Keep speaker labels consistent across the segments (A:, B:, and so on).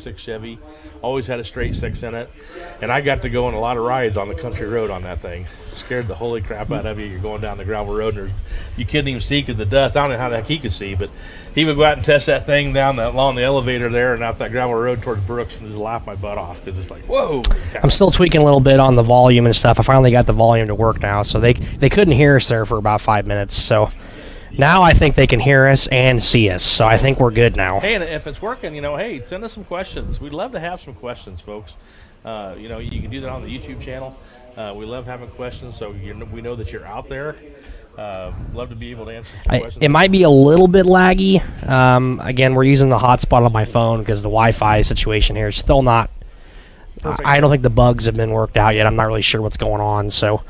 A: '66 Chevy. Always had a straight six in it. And I got to go on a lot of rides on the country road on that thing. Scared the holy crap out of you. You're going down the gravel road, and you couldn't even see because the dust. I don't know how the heck he could see, but he would go out and test that thing along the elevator there and out that gravel road towards Brooks and just laugh my butt off because it's like, whoa.
B: I'm still tweaking a little bit on the volume and stuff. I finally got the volume to work now, so they couldn't hear us there for about 5 minutes. So now I think they can hear us and see us, so I think we're good now.
A: Hey, and if it's working, hey, send us some questions. We'd love to have some questions, folks. You can do that on the YouTube channel. We love having questions, so we know that you're out there. Love to be able to answer some questions.
B: It might be a little bit laggy. Again, we're using the hotspot on my phone because the Wi-Fi situation here is still not... Perfect. I don't think the bugs have been worked out yet. I'm not really sure what's going on, so...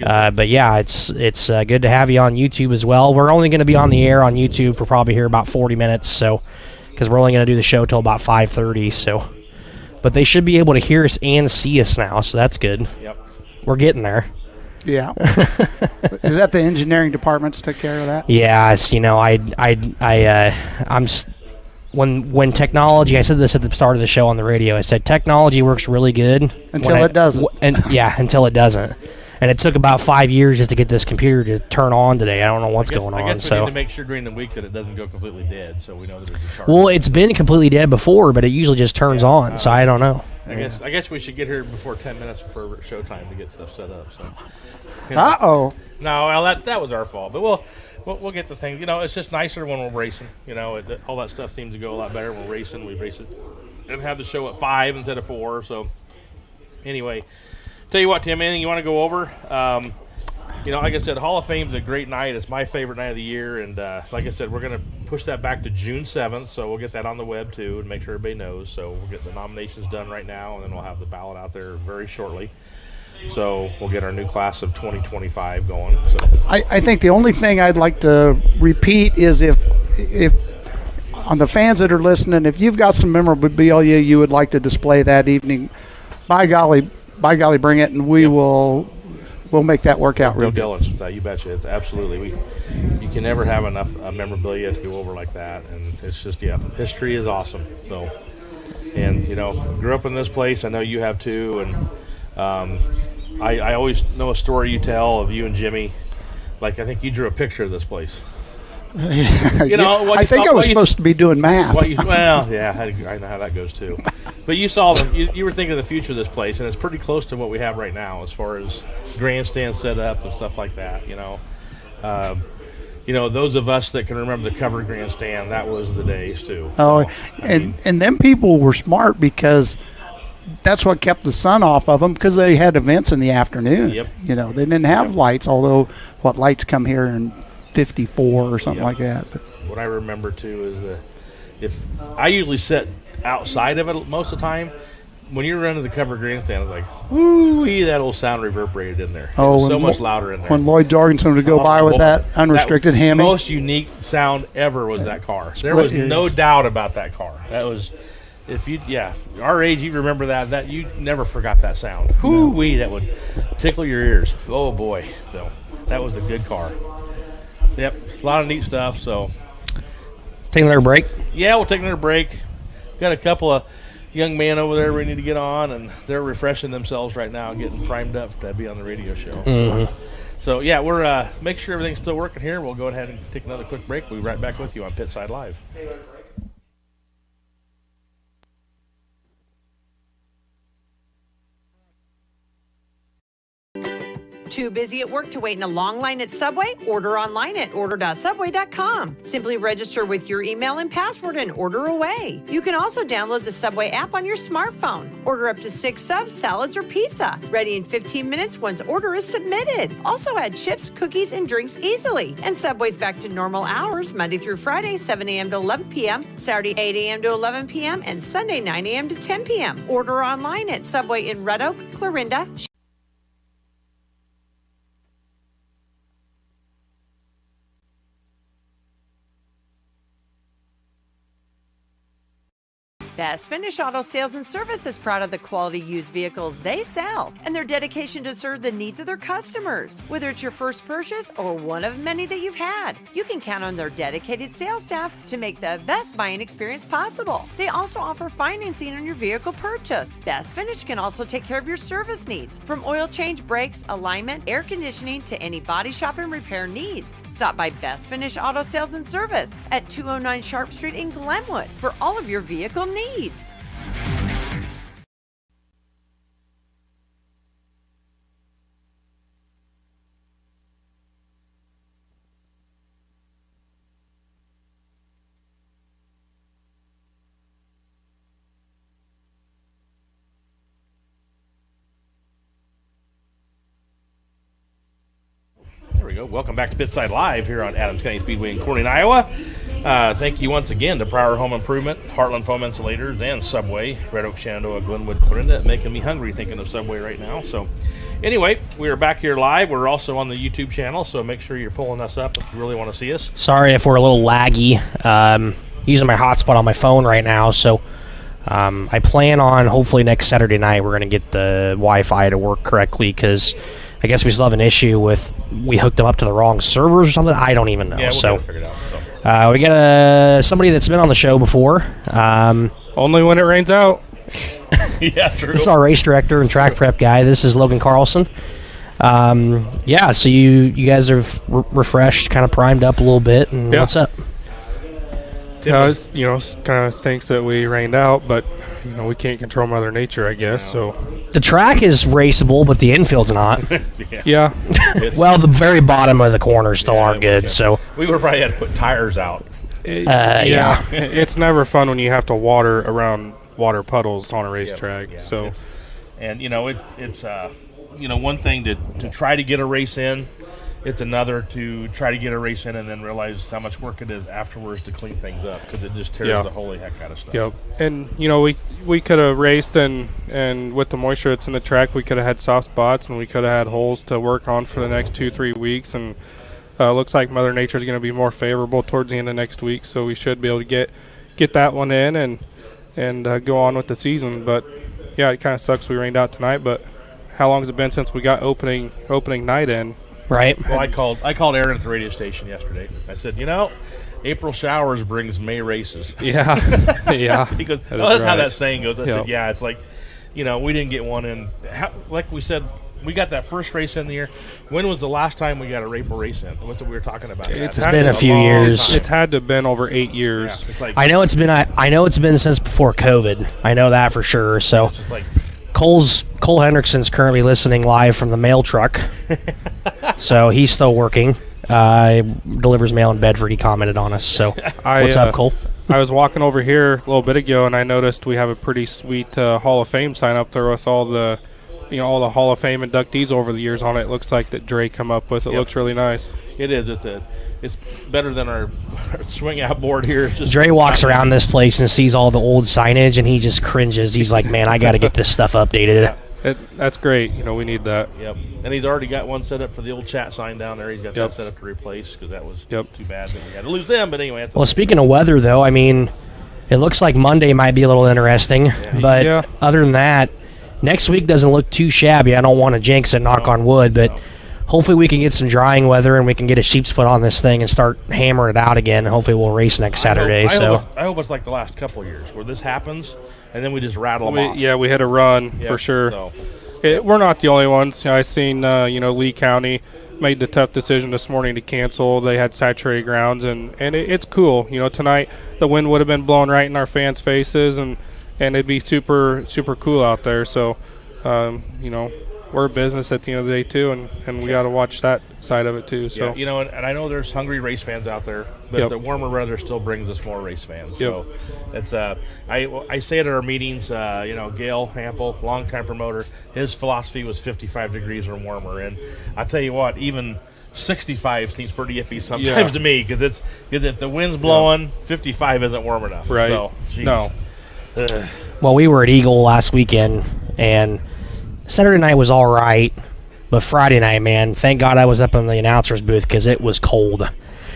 B: but yeah, it's good to have you on YouTube as well. We're only going to be on the air on YouTube for probably here about 40 minutes, so because we're only going to do the show till about 5:30. So, but they should be able to hear us and see us now, so that's good.
A: Yep,
B: we're getting there.
C: Yeah. Is that the engineering departments took care of that?
B: Yeah, it's, when technology, I said this at the start of the show on the radio. I said technology works really good
C: until it doesn't.
B: Until it doesn't. And it took about 5 years just to get this computer to turn on today. I don't know what's going on.
A: I guess we need to make sure during the week that it doesn't go completely dead, so we know that there's a charge.
B: Well, it's been completely dead before, but it usually just turns on, so I don't know.
A: I guess we should get here before 10 minutes before showtime to get stuff set up. So.
C: Uh-oh.
A: No, well, that was our fault, but we'll get the thing. It's just nicer when we're racing. All that stuff seems to go a lot better when we're racing. We race it and have the show at 5 instead of 4. So anyway. Tell you what, Tim, anything you want to go over? Like I said, Hall of Fame's a great night. It's my favorite night of the year, and like I said, we're going to push that back to June 7th, so we'll get that on the web, too, and make sure everybody knows. So we'll get the nominations done right now, and then we'll have the ballot out there very shortly. So we'll get our new class of 2025 going. So
C: I think the only thing I'd like to repeat is if on the fans that are listening, if you've got some memorabilia you would like to display that evening, by golly, bring it, and we'll make that work out real good.
A: Diligence with that, you betcha. It's absolutely. You can never have enough memorabilia to go over like that, and it's just history is awesome. So, and grew up in this place. I know you have too, and I always know a story you tell of you and Jimmy. Like I think you drew a picture of this place.
C: I think I was supposed to be doing math.
A: I know how that goes too. But you saw them. You were thinking of the future of this place, and it's pretty close to what we have right now as far as grandstand set up and stuff like that. Those of us that can remember the covered grandstand, that was the days too.
C: Oh, and them people were smart because that's what kept the sun off of them because they had events in the afternoon.
A: Yep.
C: They didn't have lights, although lights come here in 54 or something like that. But
A: what I remember too is if I usually sit outside of it most of the time, when you're running the covered grandstand, it's like, whoo-wee, that old sound reverberated in there. It was so much louder in there.
C: When Lloyd Jorgensen would go by with that unrestricted Hemi.
A: The most unique sound ever was that car. There was no doubt about that car. That was, our age, you remember that you never forgot that sound. Whoo-wee, that would tickle your ears. Oh, boy. So that was a good car. Yep, a lot of neat stuff. So,
B: taking another break?
A: Yeah, we'll take another break. Got a couple of young men over there we need to get on, and they're refreshing themselves right now, getting primed up to be on the radio show.
B: Mm-hmm.
A: So yeah, we're make sure everything's still working here. We'll go ahead and take another quick break. We'll be right back with you on Pitside Live.
D: Too busy at work to wait in a long line at Subway? Order online at order.subway.com. Simply register with your email and password and order away. You can also download the Subway app on your smartphone. Order up to 6 subs, salads, or pizza. Ready in 15 minutes once order is submitted. Also add chips, cookies, and drinks easily. And Subway's back to normal hours Monday through Friday, 7 a.m. to 11 p.m., Saturday, 8 a.m. to 11 p.m., and Sunday, 9 a.m. to 10 p.m. Order online at Subway in Red Oak, Clarinda, Best Finish Auto Sales and Service is proud of the quality used vehicles they sell and their dedication to serve the needs of their customers. Whether it's your first purchase or one of many that you've had, you can count on their dedicated sales staff to make the best buying experience possible. They also offer financing on your vehicle purchase. Best Finish can also take care of your service needs, from oil change, brakes, alignment, air conditioning, to any body shop and repair needs. Stop by Best Finish Auto Sales and Service at 209 Sharp Street in Glenwood for all of your vehicle needs.
A: There we go. Welcome back to Pitside Live here on Adams County Speedway in Corning, Iowa. Thank you once again to Pryor Home Improvement, Heartland Foam Insulators, and Subway, Red Oak, Shenandoah, Glenwood, Clarinda, making me hungry thinking of Subway right now. So anyway, we are back here live. We're also on the YouTube channel, so make sure you're pulling us up if you really want to see us.
B: Sorry if we're a little laggy. Using my hotspot on my phone right now, so I plan on hopefully next Saturday night we're going to get the Wi-Fi to work correctly, because I guess we still have an issue with we hooked them up to the wrong servers or something. I don't even know.
A: Yeah,
B: so
A: figure it out. So.
B: we got somebody that's been on the show before.
E: Only when it rains out.
A: Yeah, true.
B: This is our race director and track prep guy. This is Logan Carlson. So you guys are refreshed, kind of primed up a little bit, and what's up?
E: It's kind of stinks that we rained out, but we can't control Mother Nature, I guess. So
B: the track is raceable, but the infield's not.
E: yeah.
B: Well, the very bottom of the corners still aren't good. So
A: we would probably have to put tires out.
B: Yeah.
E: It's never fun when you have to water around water puddles on a racetrack.
A: Yeah.
E: So,
A: it's one thing to try to get a race in. It's another to try to get a race in and then realize how much work it is afterwards to clean things up, because it just tears the holy heck out of stuff.
E: Yep. And we could have raced and with the moisture that's in the track, we could have had soft spots and we could have had holes to work on for the next 2-3 weeks. And looks like Mother Nature is going to be more favorable towards the end of next week, so we should be able to get that one in and go on with the season. But yeah, it kind of sucks we rained out tonight. But how long has it been since we got opening night in?
B: Right.
A: Well, I called Aaron at the radio station yesterday. I said, April showers brings May races.
E: Yeah. Yeah.
A: He goes, that's right. How that saying goes. I said, yeah, it's like, we didn't get one in. Like we said, we got that first race in the year. When was the last time we got a April race in? What's what we were talking about?
B: It's been a few years.
E: It's had to have been over 8 years.
A: Yeah, it's like,
B: I know it's been since before COVID. I know that for sure. So
A: it's like,
B: Cole Hendrickson's currently listening live from the mail truck. So he's still working. Delivers mail in Bedford. He commented on us. So what's up, Cole?
E: I was walking over here a little bit ago, and I noticed we have a pretty sweet Hall of Fame sign up there with all the Hall of Fame inductees over the years on it. It looks like that Dre come up with. It looks really nice.
A: It is. It's better than our swing out board here. It's just
B: Dre walks around this place and sees all the old signage, and he just cringes. He's like, man, I got to get this stuff updated.
E: That's great. We need that.
A: Yep. And he's already got one set up for the old chat sign down there. He's got that set up to replace, because that was too bad that we had to lose them. But anyway.
B: Well, speaking of weather, though, I mean, it looks like Monday might be a little interesting. But other than that, next week doesn't look too shabby. I don't want to jinx it, knock on wood, but hopefully we can get some drying weather and we can get a sheep's foot on this thing and start hammering it out again. Hopefully we'll race next Saturday.
A: I hope it's like the last couple of years where this happens and then we just rattle them off.
E: Yeah, we had a run for sure. So. We're not the only ones. I seen Lee County made the tough decision this morning to cancel. They had saturated grounds, and it's cool. Tonight the wind would have been blowing right in our fans' faces, and it'd be super, super cool out there. So, we're a business at the end of the day too, and we got to watch that side of it too. So
A: and I know there's hungry race fans out there, but the warmer weather still brings us more race fans. So it's I say it at our meetings. Gail Hample, longtime promoter, his philosophy was 55 degrees or warmer, and I tell you what, even 65 seems pretty iffy sometimes to me, because if the wind's blowing, 55 isn't warm enough.
E: Right?
A: So,
E: no.
B: Well, we were at Eagle last weekend, and Saturday night was all right, but Friday night, man, thank God I was up in the announcer's booth, because it was cold.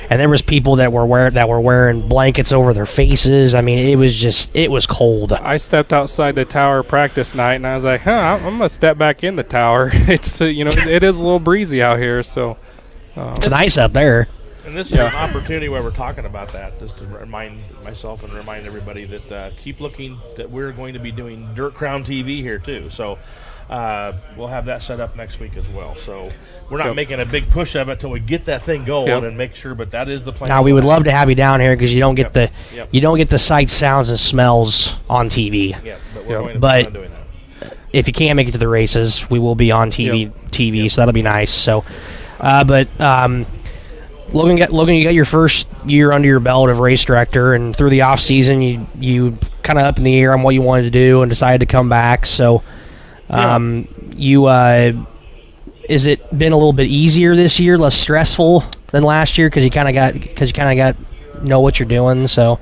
B: and there was people that were wearing blankets over their faces. I mean, it was cold.
E: I stepped outside the tower practice night, and I was like, I'm gonna step back in the tower. It's it is a little breezy out here, so
B: It's nice up there.
A: And this is an opportunity where we're talking about that, just to remind myself and remind everybody that keep looking, that we're going to be doing Dirt Crown TV here too. So we'll have that set up next week as well. So we're not making a big push of it until we get that thing going and make sure. But that is the plan.
B: Now we would love to have you down here because you don't get the sights, sounds, and smells on TV.
A: Yeah, but we're going to
B: But
A: be doing that.
B: if you can't make it to the races, we will be on TV, so that'll be nice. So, Logan, you got your first year under your belt of race director, and through the off season, you kind of up in the air on what you wanted to do and decided to come back. So, is it been a little bit easier this year, less stressful than last year because you kind of got know what you're doing? So,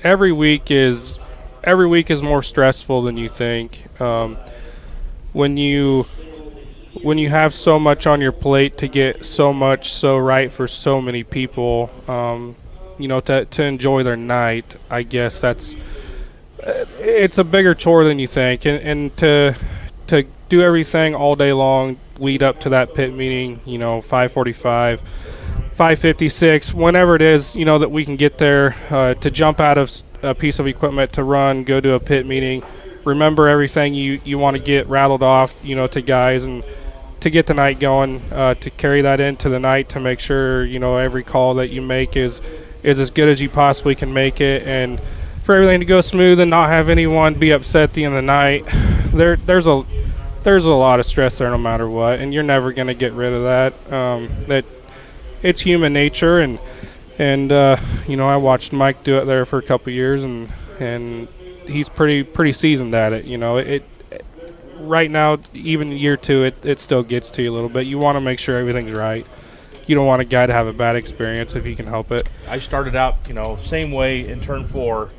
E: every week is more stressful than you think. When you have so much on your plate to get so right for so many people, to enjoy their night, I guess it's a bigger chore than you think, and to do everything all day long, lead up to that pit meeting, 5:45, 5:56, whenever it is, that we can get there, to jump out of a piece of equipment to run, go to a pit meeting, remember everything you want to get rattled off, to guys, and to get the night going, to carry that into the night, to make sure every call that you make is as good as you possibly can make it, and for everything to go smooth and not have anyone be upset at the end of the night. There's a lot of stress there no matter what, and you're never going to get rid of that. That it's human nature, and I watched Mike do it there for a couple of years, and he's pretty seasoned at it. Right now, even year two, it still gets to you a little bit. You want to make sure everything's right. You don't want a guy to have a bad experience if he can help it.
A: I started out, same way in turn 4,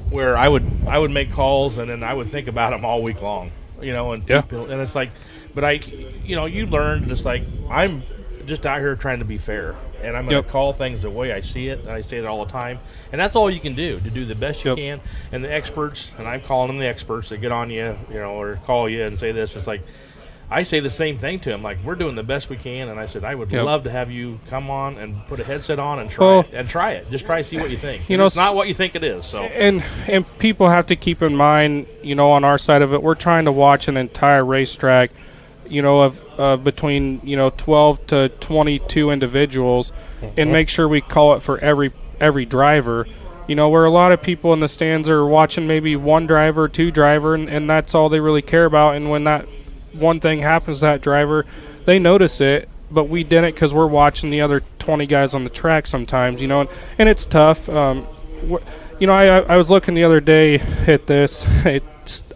A: where I would make calls and then I would think about them all week long, and people, and it's like, but you learn just like I'm just out here trying to be fair, and I'm going to call things the way I see it, and I say it all the time, and that's all you can do to do the best you can. And the experts, and I'm calling them the experts that get on you, or call you and say this. It's like I say the same thing to them, like we're doing the best we can, and I said I would love to have you come on and put a headset on and try it. Just try to see what you think. It's not what you think it is. So
E: and people have to keep in mind, on our side of it, we're trying to watch an entire racetrack, of between 12 to 22 individuals, and make sure we call it for every driver. Where a lot of people in the stands are watching maybe one driver, two driver, and that's all they really care about. And when that one thing happens to that driver, they notice it, but we didn't because we're watching the other 20 guys on the track sometimes, and it's tough. I was looking the other day at this.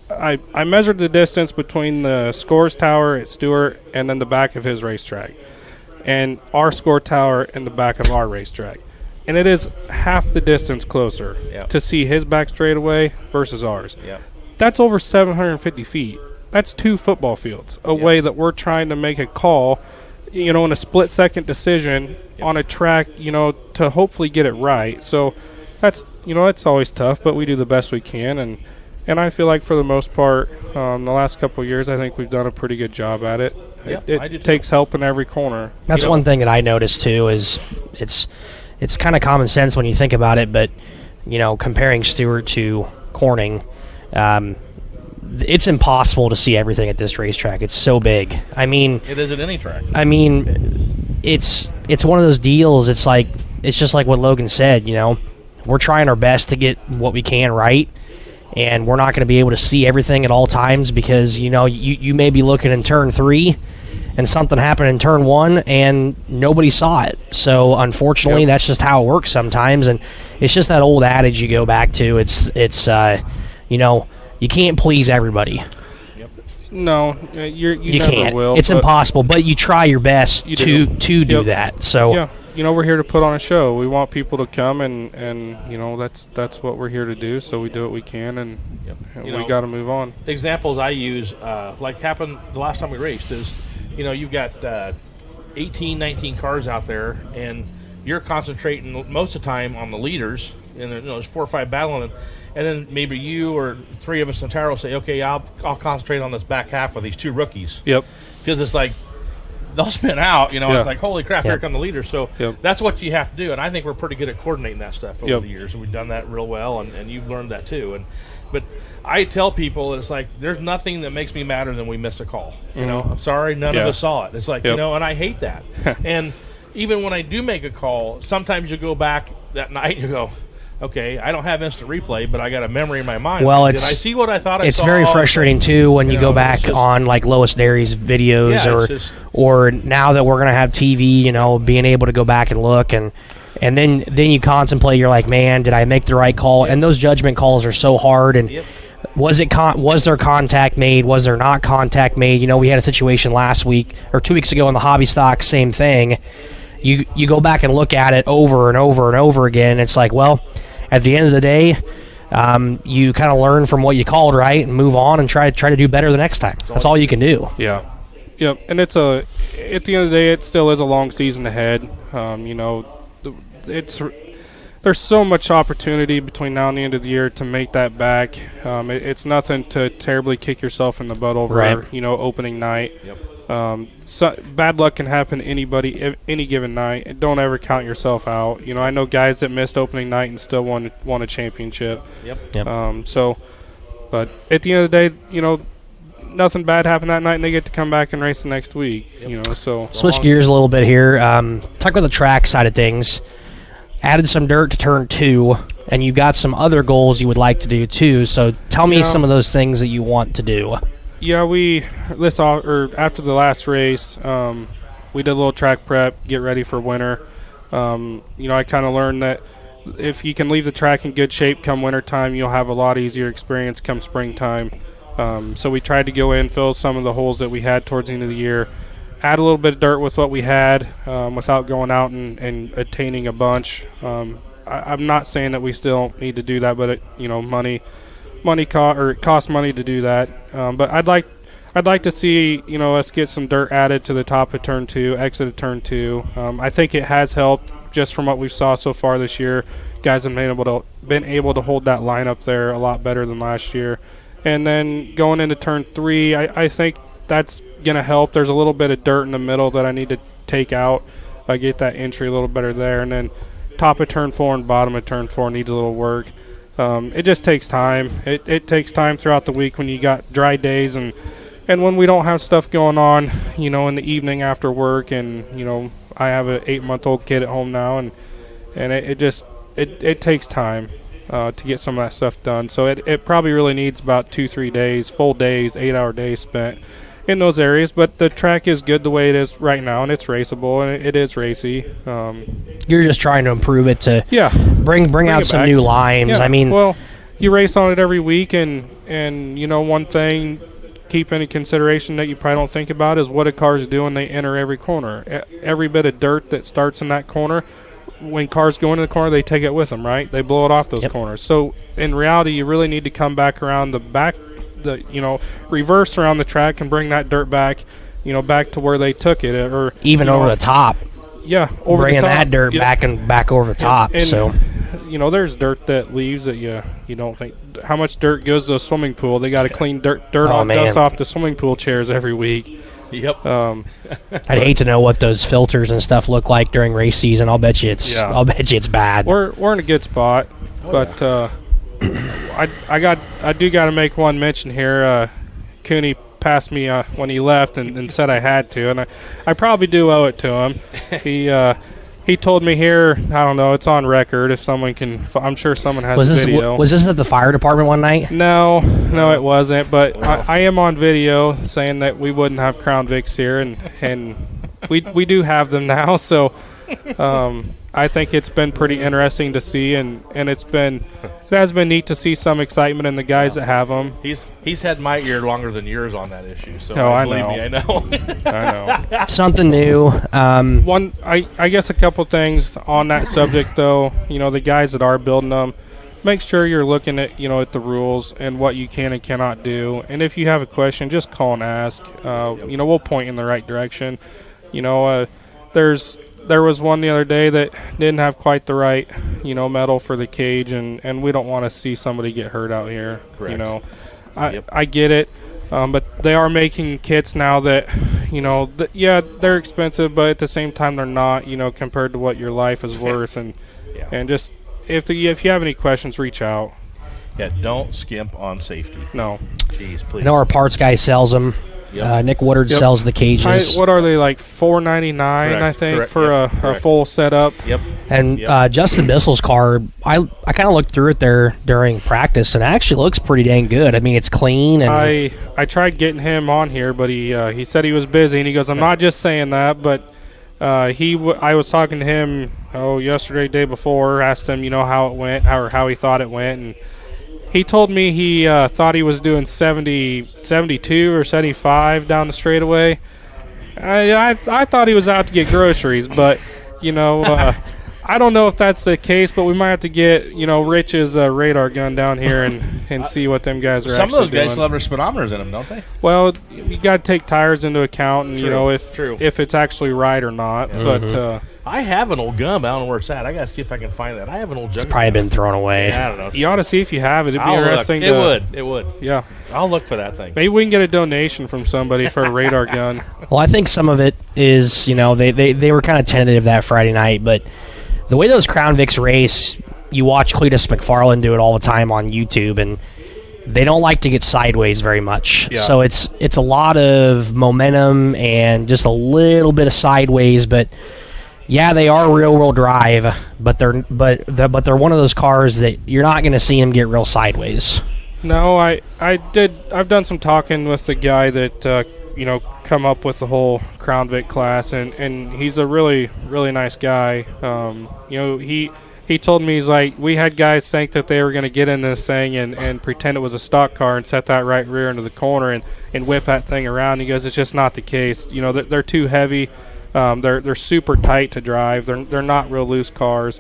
E: I measured the distance between the scores tower at Stewart and then the back of his racetrack, and our score tower and the back of our racetrack. And it is half the distance closer to see his back straightaway versus ours.
A: Yep.
E: That's over 750 feet. That's 2 football fields away that we're trying to make a call, in a split-second decision on a track, to hopefully get it right. So that's, it's always tough, but we do the best we can. And I feel like for the most part, the last couple of years, I think we've done a pretty good job at it. It takes help in every corner.
B: That's one thing that I noticed too. Is it's kind of common sense when you think about it, but comparing Stewart to Corning, it's impossible to see everything at this racetrack. It's so big. I mean,
A: it is at any track.
B: I mean, it's one of those deals. It's just like what Logan said. We're trying our best to get what we can right. And we're not going to be able to see everything at all times because, you may be looking in turn 3 and something happened in turn 1 and nobody saw it. So, unfortunately, that's just how it works sometimes. And it's just that old adage you go back to. It's you can't please everybody.
E: No, you never
B: can't.
E: will.
B: It's impossible, but you try your best to do that. So,
E: we're here to put on a show. We want people to come, and that's what we're here to do. So we do what we can, and we got to move on.
A: Examples I use, like happened the last time we raced, is you've got 18, 19 cars out there, and you're concentrating most of the time on the leaders, and there's 4 or 5 battling, and then maybe you or 3 of us in Taro say, okay, I'll concentrate on this back half with these 2 rookies.
E: Yep.
A: Because it's like they'll spin out,
E: Yeah.
A: It's like, holy crap,
B: Yep.
A: here come the leaders. So that's what you have to do, and I think we're pretty good at coordinating that stuff over the years, and we've done that real well, and you've learned that too. But I tell people, it's like, there's nothing that makes me madder than we miss a call. I'm sorry, none of us saw it. It's like, and I hate that. And even when I do make a call, sometimes you go back that night and you go, okay, I don't have instant replay, but I got a memory in my mind.
B: Well,
A: Did I see what I thought I saw?
B: It's very frustrating too when you go back
A: just,
B: on like Lois Derry's videos,
A: Yeah,
B: or now that we're gonna have TV, being able to go back and look and then you contemplate. You're like, man, did I make the right call? And those judgment calls are so hard. And was there contact made? Was there not contact made? We had a situation last week or 2 weeks ago in the hobby stock, same thing. You go back and look at it over and over and over again. And it's like, well, at the end of the day, you kind of learn from what you called right and move on and try to do better the next time. That's all you can do.
E: Yeah. Yep. And at the end of the day, it still is a long season ahead. There's so much opportunity between now and the end of the year to make that back. It's nothing to terribly kick yourself in the butt over,
B: Right.
E: Opening night. So bad luck can happen to anybody any given night. Don't ever count yourself out. I know guys that missed opening night and still won a championship. But at the end of the day, nothing bad happened that night, and they get to come back and race the next week. So
B: switch gears a little bit here. Talk about the track side of things. Added some dirt to turn 2, and you've got some other goals you would like to do too. So tell me some of those things that you want to do.
E: Yeah, after the last race, we did a little track prep, get ready for winter. I kind of learned that if you can leave the track in good shape come wintertime, you'll have a lot easier experience come springtime. So we tried to go in, fill some of the holes that we had towards the end of the year, add a little bit of dirt with what we had without going out and attaining a bunch. I'm not saying that we still need to do that, but it costs money to do that. But I'd like to see us get some dirt added to the top of turn 2, exit of turn 2. I think it has helped just from what we saw so far this year. Guys have been able to hold that line up there a lot better than last year. And then going into turn 3, I think that's going to help. There's a little bit of dirt in the middle that I need to take out. Get that entry a little better there. And then top of turn 4 and bottom of turn 4 needs a little work. It just takes time. It takes time throughout the week when you got dry days and when we don't have stuff going on, in the evening after work. And, I have an 8-month-old kid at home now, and it takes time to get some of that stuff done. So it probably really needs about 2-3 days, full days, 8-hour days spent in those areas. But the track is good the way it is right now, and it's raceable, and it is racy.
B: You're just trying to improve it to bring out some
E: back.
B: new lines.
E: Yeah.
B: I mean,
E: well, you race on it every week, and one thing keep in consideration that you probably don't think about is what a car's doing. They enter every corner. Every bit of dirt that starts in that corner, when cars go into the corner, they take it with them, right? They blow it off those corners. So in reality, you really need to come back around reverse around the track and bring that dirt back, back to where they took it, or
B: even over the top.
E: Yeah, over
B: bringing
E: the top.
B: that dirt back over the top.
E: And,
B: so
E: there's dirt that leaves that you don't think. How much dirt goes to a swimming pool? They got to clean dust off the swimming pool chairs every week.
A: Yep.
B: I'd hate to know what those filters and stuff look like during race season. I'll bet you it's bad.
E: We're in a good spot, but I do got to make one mention here. Cooney passed me when he left and said I had to, and I probably do owe it to him. He told me here, I don't know, it's on record. If someone can, I'm sure someone has a video.
B: Was this at the fire department one night?
E: No, it wasn't. But I am on video saying that we wouldn't have Crown Vics here, and we do have them now. So I think it's been pretty interesting to see, and it has been neat to see some excitement in the guys that have them.
A: He's had my ear longer than yours on that issue. So
E: believe
A: me, I know.
E: I know.
B: Something new.
E: I guess a couple things on that subject, though. The guys that are building them, make sure you're looking at at the rules and what you can and cannot do. And if you have a question, just call and ask. We'll point you in the right direction. there was one the other day that didn't have quite the right, metal for the cage, and we don't want to see somebody get hurt out here.
A: Correct.
E: I get it, but they are making kits now that, they're expensive, but at the same time they're not, compared to what your life is worth, and just if you have any questions, reach out.
A: Yeah, don't skimp on safety.
E: No.
A: Jeez, please.
B: I know our parts guy sells them.
A: Yep.
B: Nick Woodard sells the cages.
E: What are they, like $4.99? I think
A: Correct.
E: for a full setup.
A: Yep.
B: And Justin Bissell's car, I kind of looked through it there during practice, and it actually looks pretty dang good. I mean, it's clean. And
E: I tried getting him on here, but he said he was busy, and he goes, I'm not just saying that, but I was talking to him yesterday, day before, asked him how it went, how he thought it went, and he told me he thought he was doing 72 or 75 down the straightaway. I thought he was out to get groceries, but I don't know if that's the case. But we might have to get Rich's radar gun down here and see what them guys are
A: Some
E: actually
A: of those guys
E: doing.
A: still have their speedometers in them, don't they?
E: Well, you got to take tires into account, and
A: True.
E: if it's actually right or not.
B: Mm-hmm.
E: But
A: I have an old gun, but I don't know where it's at. I got to see if I can find that. I have an old
B: it's
A: jug.
B: probably been thrown away.
A: I don't know.
E: you ought to see if you have it. It'd be
A: I'll look.
E: interesting.
A: It would.
E: Yeah.
A: I'll look for that thing.
E: Maybe we can get a donation from somebody for a radar gun.
B: Well, I think some of it is, they were kind of tentative that Friday night, but the way those Crown Vics race, you watch Cletus McFarland do it all the time on YouTube, and they don't like to get sideways very much.
E: Yeah.
B: So it's a lot of momentum and just a little bit of sideways, but yeah, they are rear-wheel drive, but they're one of those cars that you're not going to see them get real sideways.
E: No, I've done some talking with the guy that come up with the whole Crown Vic class, and he's a really, really nice guy. He told me, he's like, we had guys think that they were going to get in this thing and pretend it was a stock car and set that right rear into the corner and whip that thing around. He goes, it's just not the case. They're too heavy. They're super tight to drive. They're not real loose cars.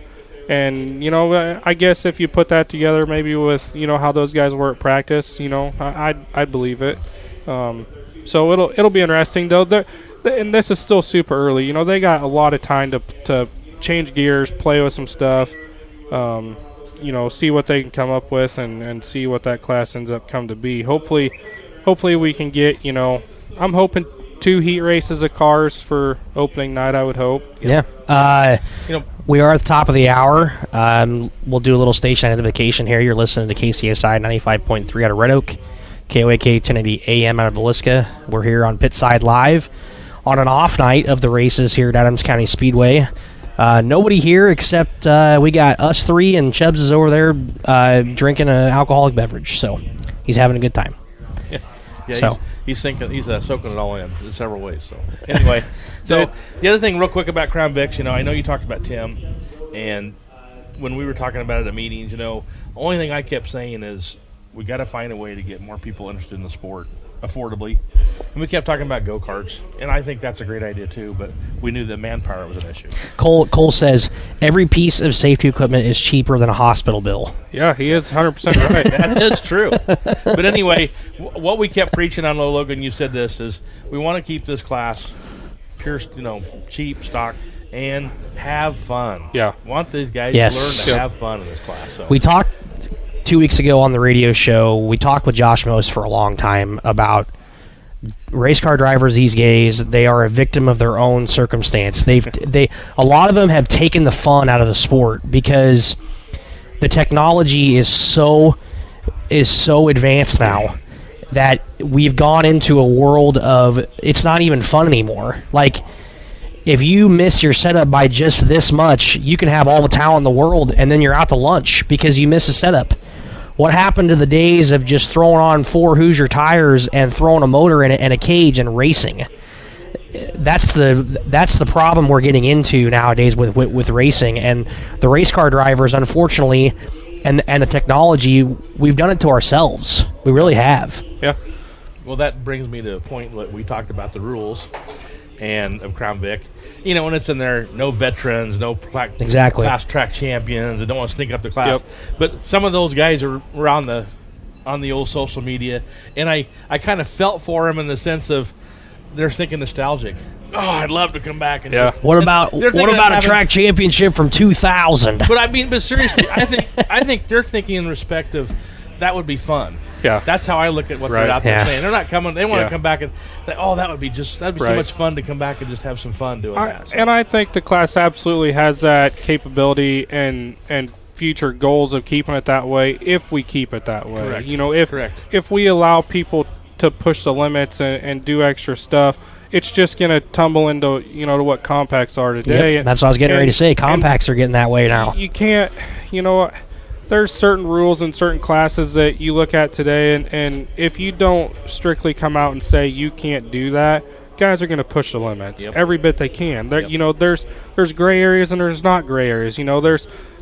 E: And, I guess if you put that together maybe with, how those guys were at practice, I'd believe it. So it'll be interesting, though. And this is still super early. They got a lot of time to change gears, play with some stuff, see what they can come up with and see what that class ends up come to be. Hopefully we can get, I'm hoping 2 heat races of cars for opening night, I would hope.
B: Yeah. We are at the top of the hour. We'll do a little station identification here. You're listening to KCSI 95.3 out of Red Oak, KOAK 1080 AM out of Villisca. We're here on Pitside Live on an off night of the races here at Adams County Speedway. Nobody here except we got us three, and Chubbs is over there drinking an alcoholic beverage, so he's having a good time.
A: Yeah,
B: So
A: he's soaking it all in several ways. So anyway, the other thing, real quick about Crown Vics, I know you talked about Tim, and when we were talking about it at meetings, the only thing I kept saying is we got to find a way to get more people interested in the sport affordably. And we kept talking about go-karts, and I think that's a great idea too, but we knew that manpower was an issue.
B: Cole says every piece of safety equipment is cheaper than a hospital bill.
E: Yeah, he is 100% right.
A: That is true. But anyway, what we kept preaching on Low Logan, you said this, is we want to keep this class pure, cheap, stock, and have fun.
E: Yeah.
A: Want these guys
B: Yes.
A: to learn to
E: Yep.
A: have fun in this class. So.
B: We talked 2 weeks ago on the radio show. We talked with Josh Mose for a long time about race car drivers these days. They are a victim of their own circumstance. A lot of them have taken the fun out of the sport because the technology is so advanced now that we've gone into a world of it's not even fun anymore. Like, if you miss your setup by just this much, you can have all the talent in the world, and then you're out to lunch because you missed a setup. What happened to the days of just throwing on 4 Hoosier tires and throwing a motor in it and a cage and racing? That's the problem we're getting into nowadays with racing, and the race car drivers, unfortunately, and the technology, we've done it to ourselves. We really have.
E: Yeah.
A: Well, that brings me to a point that we talked about the rules and of Crown Vic. When it's in there, no veterans, no
B: Exactly.
A: class track champions, and don't want to stink up the class.
E: Yep.
A: But some of those guys were on the old social media, and I kind of felt for them in the sense of they're thinking nostalgic. Oh, I'd love to come back and
E: Yeah.
B: What about
A: they're thinking
B: what about
A: of
B: a track championship from 2000?
A: But seriously, I think they're thinking in respect of that would be fun.
E: Yeah.
A: That's how I look at what
E: Right.
A: they're out there
B: Yeah.
A: saying. They're not coming. They want
E: Yeah.
A: to come back and that'd be so
E: Right.
A: much fun to come back and just have some fun doing that. So.
E: And I think the class absolutely has that capability and future goals of keeping it that way if we keep it that way.
A: Correct.
E: You know,
A: Correct.
E: if we allow people to push the limits and do extra stuff, it's just going to tumble into, to what compacts are today.
B: Yep, that's what I was getting ready to say. Compacts are getting that way now.
E: You can't, there's certain rules in certain classes that you look at today, and if you don't strictly come out and say you can't do that, guys are going to push the limits every bit they can. There, there's gray areas and there's not gray areas.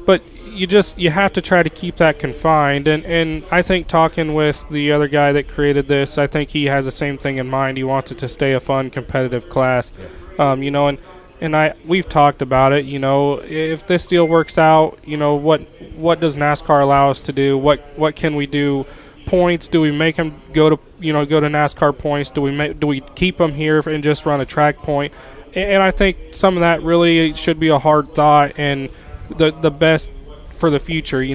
E: But you have to try to keep that confined. And I think talking with the other guy that created this, I think he has the same thing in mind. He wants it to stay a fun, competitive class. We've talked about it. If this deal works out, what does NASCAR allow us to do? What can we do? Points? Do we make them go to NASCAR points? Do we keep them here and just run a track point? And I think some of that really should be a hard thought and the best for the future.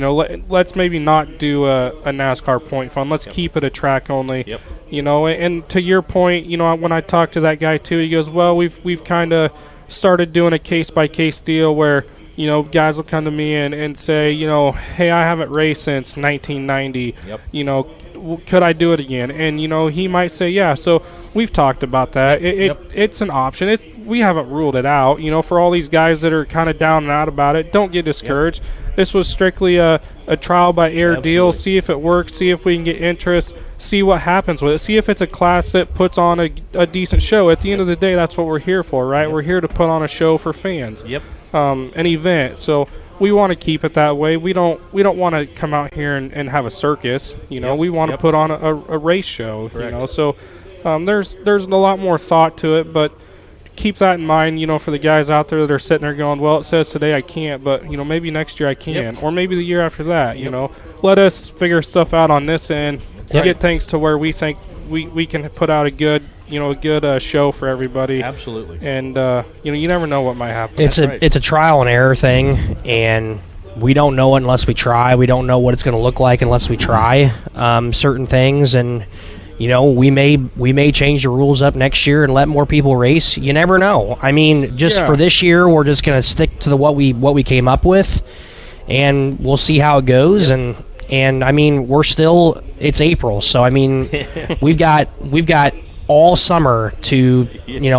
E: Let's maybe not do a NASCAR point fun. Let's keep it a track only.
A: Yep.
E: And to your point, when I talked to that guy too, he goes, well, we've kind of started doing a case-by-case deal where, guys will come to me and say, hey, I haven't raced since 1990.
A: Yep.
E: Could I do it again? And, he might say, yeah. So we've talked about that. It's an option. We haven't ruled it out. For all these guys that are kind of down and out about it, don't get discouraged. Yep. This was strictly a trial-by-air deal. See if it works. See if we can get interest. See what happens with it. See if it's a class that puts on a decent show. At the end of the day, that's what we're here for, right? Yep. We're here to put on a show for fans.
A: Yep.
E: An event. So we want to keep it that way. We don't want to come out here and have a circus. We want to put on a race show.
A: Correct.
E: So there's a lot more thought to it, but keep that in mind. For the guys out there that are sitting there going, well, it says today I can't, but maybe next year I can, or maybe the year after that. Let us figure stuff out on this end. Get things to where we think we can put out a good show for everybody.
A: Absolutely.
E: And you never know what might happen.
B: It's a trial and error thing, and we don't know it unless we try. We don't know what it's going to look like unless we try certain things, and we may change the rules up next year and let more people race. You never know. I mean, for this year, we're just going to stick to what we came up with, and we'll see how it goes. And I mean, it's April, so I mean, we've got all summer to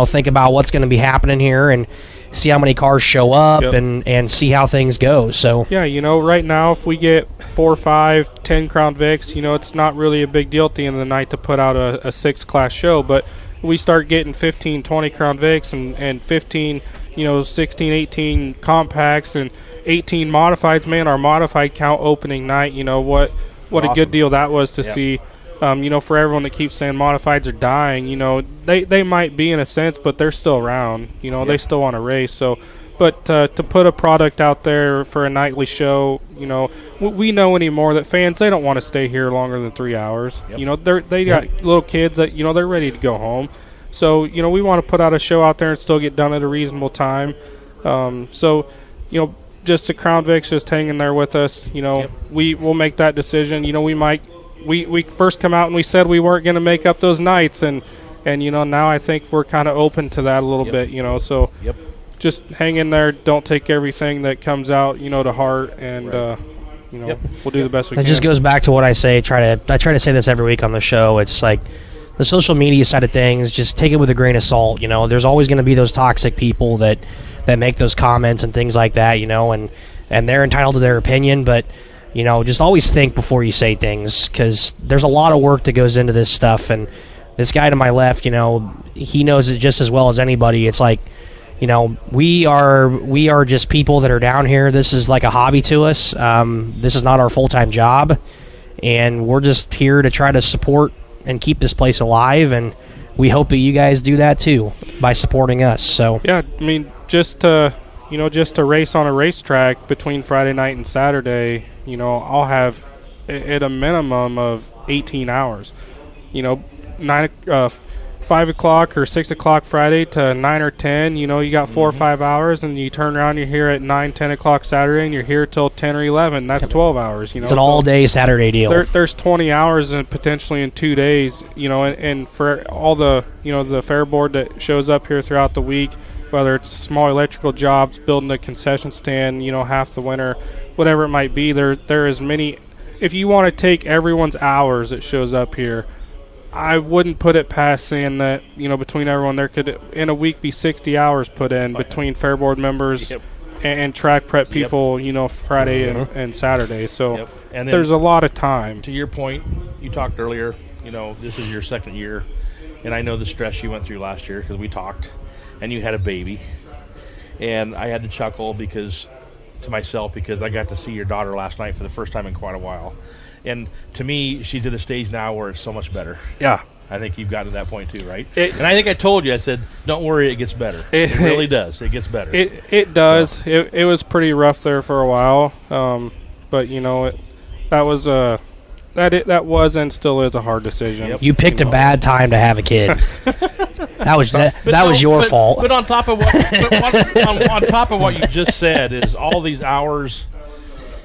B: think about what's going to be happening here and see how many cars show up and see how things go. So
E: right now, if we get 4, 5, 10 Crown Vics, it's not really a big deal at the end of the night to put out a 6-class show. But we start getting 15, 20 Crown Vics and 15, 16, 18 compacts and 18 modifieds. Man, our modified count opening night, what awesome. A good deal that was to see. For everyone that keeps saying modifieds are dying, they might be in a sense, but they're still around. They still want to race. So, but to put a product out there for a nightly show, we know anymore that fans, they don't want to stay here longer than 3 hours. Yep. They got little kids that they're ready to go home. So we want to put out a show out there and still get done at a reasonable time. Just the Crown Vics just hanging there with us. We'll make that decision. We first come out and we said we weren't going to make up those nights, and now I think we're kind of open to that a little bit. So just hang in there. Don't take everything that comes out to heart, and we'll do the best we can.
B: It just goes back to what I say. I try to say this every week on the show. It's like the social media side of things. Just take it with a grain of salt. There's always going to be those toxic people that make those comments and things like that. And they're entitled to their opinion, but just always think before you say things, because there's a lot of work that goes into this stuff. And this guy to my left, he knows it just as well as anybody. It's like, we are just people that are down here. This is like a hobby to us. This is not our full-time job, and we're just here to try to support and keep this place alive. And we hope that you guys do that too by supporting us. So
E: yeah, I mean, just to race on a racetrack between Friday night and Saturday, I'll have at a minimum of 18 hours. 5 o'clock or 6 o'clock Friday to 9 or 10, you got 4 or 5 hours, and you turn around, you're here at 9, 10 o'clock Saturday, and you're here till 10 or 11. That's 12 hours,
B: It's an all-day Saturday deal.
E: There's 20 hours and potentially in 2 days, and for all the, the fair board that shows up here throughout the week, whether it's small electrical jobs, building a concession stand, half the winter, whatever it might be, there is many. If you want to take everyone's hours that shows up here, I wouldn't put it past saying that, between everyone, there could, in a week, be 60 hours put in between fair board members and track prep people, Friday and Saturday. So and there's a lot of time.
A: To your point, you talked earlier, this is your second year, and I know the stress you went through last year because we talked, and you had a baby. And I had to chuckle to myself because I got to see your daughter last night for the first time in quite a while. And to me, she's at a stage now where it's so much better.
E: Yeah.
A: I think you've gotten to that point too, right? And I think I told you, I said, don't worry, it gets better. It really does. It gets better.
E: It does. Yeah. It was pretty rough there for a while. But, that was and still is a hard decision.
B: Yep. You picked a bad time to have a kid. That was your fault.
A: But on top of what on top of what you just said is all these hours,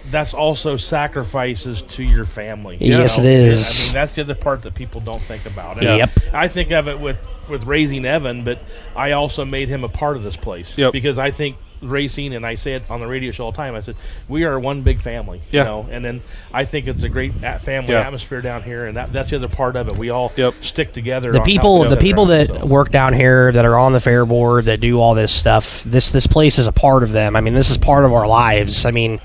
A: that's also sacrifices to your family.
B: Yes, it is.
A: I mean, that's the other part that people don't think about.
B: Yep.
A: I think of it with raising Evan, but I also made him a part of this place.
E: Yep.
A: Because I think racing, and I say it on the radio show all the time, I said, we are one big family. And then I think it's a great family atmosphere down here, and that's the other part of it. We all stick together.
B: The people that work down here, that are on the fair board, that do all this stuff, this place is a part of them. I mean, this is part of our lives. I mean,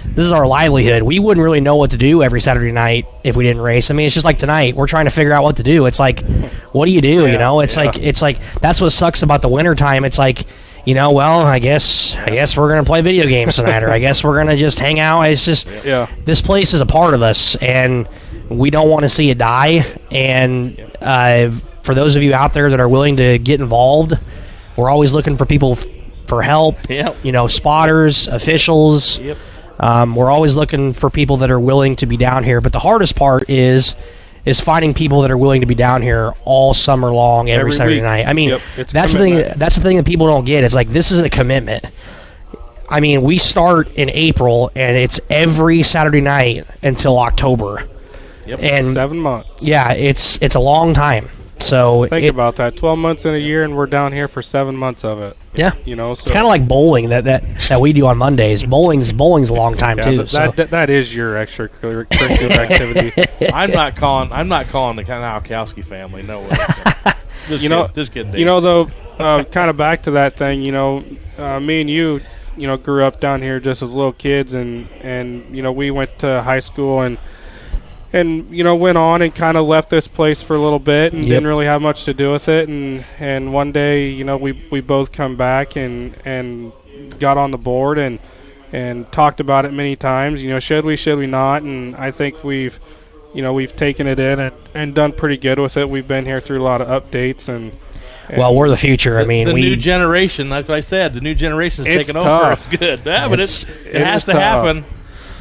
B: this is our livelihood. We wouldn't really know what to do every Saturday night if we didn't race. I mean, it's just like tonight. We're trying to figure out what to do. It's like, what do you do? It's like that's what sucks about the wintertime. It's like, well, I guess we're gonna play video games tonight, or I guess we're gonna just hang out. It's just this place is a part of us, and we don't want to see it die. And for those of you out there that are willing to get involved, we're always looking for people for help. Spotters, officials. We're always looking for people that are willing to be down here. But the hardest part is finding people that are willing to be down here all summer long, every Saturday night. I mean, that's the thing. That's the thing that people don't get. It's like, this is a commitment. I mean, we start in April, and it's every Saturday night until October. And
E: 7 months.
B: Yeah, it's a long time. So
E: think about that. 12 months in a year, and we're down here for 7 months of it.
B: Yeah,
E: so
B: it's kind of like bowling that we do on Mondays. Bowling's a long time too.
E: That is your extracurricular activity.
A: I'm not calling the Kanowkowski family. No way. Just kidding. Dave.
E: Though, kind of back to that thing. Me and you, grew up down here just as little kids, and we went to high school and went on and kind of left this place for a little bit and didn't really have much to do with it. And one day, we both come back and got on the board and talked about it many times. Should we not? And I think we've taken it in and done pretty good with it. We've been here through a lot of updates and
B: well, we're the future. I mean,
A: the new generation. Like I said, the new generation is taking over. It's good. Yeah, but it has to happen.